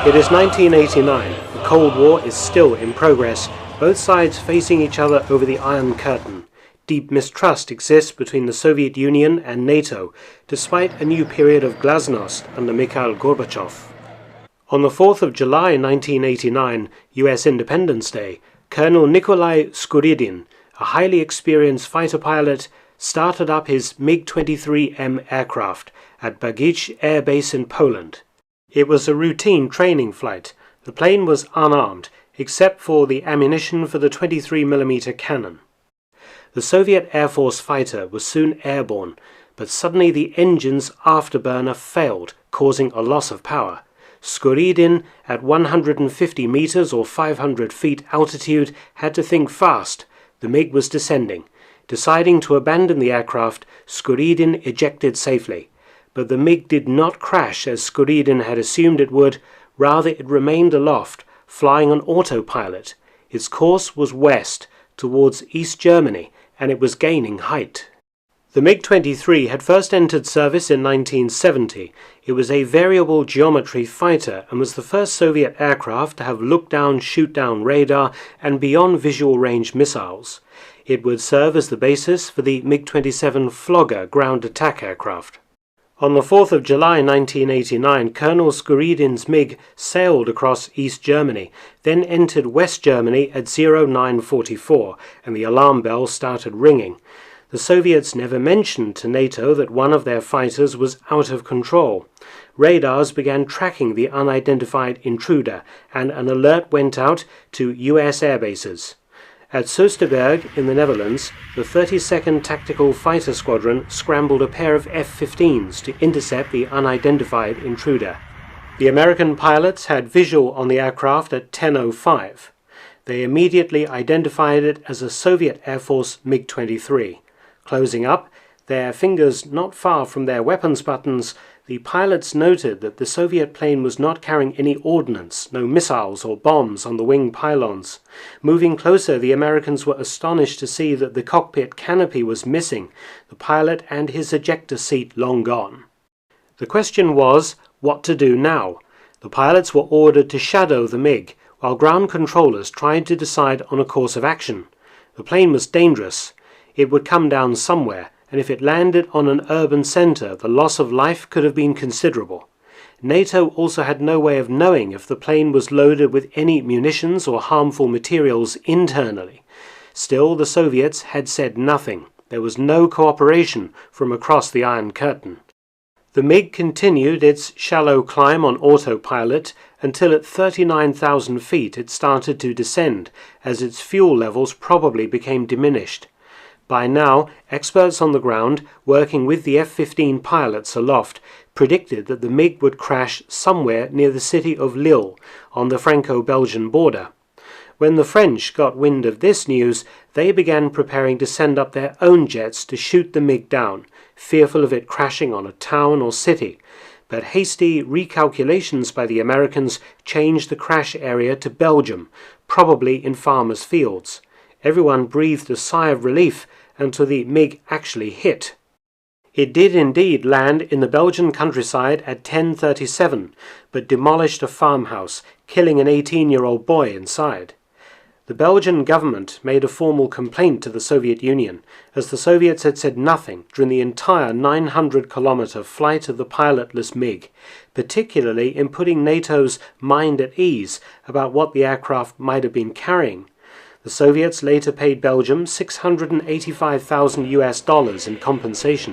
It is 1989. The Cold War is still in progress, both sides facing each other over the Iron Curtain. Deep mistrust exists between the Soviet Union and NATO, despite a new period of glasnost under Mikhail Gorbachev. On the 4th of July 1989, US Independence Day, Colonel Nikolai Skuridin, a highly experienced fighter pilot, started up his MiG-23M aircraft at Bagich Air Base in Poland. It was a routine training flight. The plane was unarmed, except for the ammunition for the 23mm cannon. The Soviet Air Force fighter was soon airborne, but suddenly the engine's afterburner failed, causing a loss of power. Skuridin, at 150 meters or 500 feet altitude, had to think fast. The MiG was descending. Deciding to abandon the aircraft, Skuridin ejected safely. But the MiG did not crash as Skuridin had assumed it would. Rather, it remained aloft, flying on autopilot. Its course was west, towards East Germany, and it was gaining height. The MiG-23 had first entered service in 1970. It was a variable geometry fighter and was the first Soviet aircraft to have look-down, shoot-down radar and beyond visual range missiles. It would serve as the basis for the MiG-27 Flogger ground attack aircraft. On the 4th of July 1989, Colonel Skuridin's MiG sailed across East Germany, then entered West Germany at 0944, and the alarm bell started ringing. The Soviets never mentioned to NATO that one of their fighters was out of control. Radars began tracking the unidentified intruder, and an alert went out to US airbases. At Soesterberg in the Netherlands, the 32nd Tactical Fighter Squadron scrambled a pair of F-15s to intercept the unidentified intruder. The American pilots had visual on the aircraft at 10:05. They immediately identified it as a Soviet Air Force MiG-23. Closing up, their fingers not far from their weapons buttons, the pilots noted that the Soviet plane was not carrying any ordnance, no missiles or bombs on the wing pylons. Moving closer, the Americans were astonished to see that the cockpit canopy was missing, the pilot and his ejector seat long gone. The question was, what to do now? The pilots were ordered to shadow the MiG, while ground controllers tried to decide on a course of action. The plane was dangerous. It would come down somewhere, and if it landed on an urban center, the loss of life could have been considerable. NATO also had no way of knowing if the plane was loaded with any munitions or harmful materials internally. Still, the Soviets had said nothing. There was no cooperation from across the Iron Curtain. The MiG continued its shallow climb on autopilot until at 39,000 feet it started to descend, as its fuel levels probably became diminished. By now, experts on the ground, working with the F-15 pilots aloft, predicted that the MiG would crash somewhere near the city of Lille, on the Franco-Belgian border. When the French got wind of this news, they began preparing to send up their own jets to shoot the MiG down, fearful of it crashing on a town or city. But hasty recalculations by the Americans changed the crash area to Belgium, probably in farmers' fields. Everyone breathed a sigh of relief until the MiG actually hit. It did indeed land in the Belgian countryside at 10:37, but demolished a farmhouse, killing an 18-year-old boy inside. The Belgian government made a formal complaint to the Soviet Union, as the Soviets had said nothing during the entire 900-kilometer flight of the pilotless MiG, particularly in putting NATO's mind at ease about what the aircraft might have been carrying. The Soviets later paid Belgium $685,000 in compensation.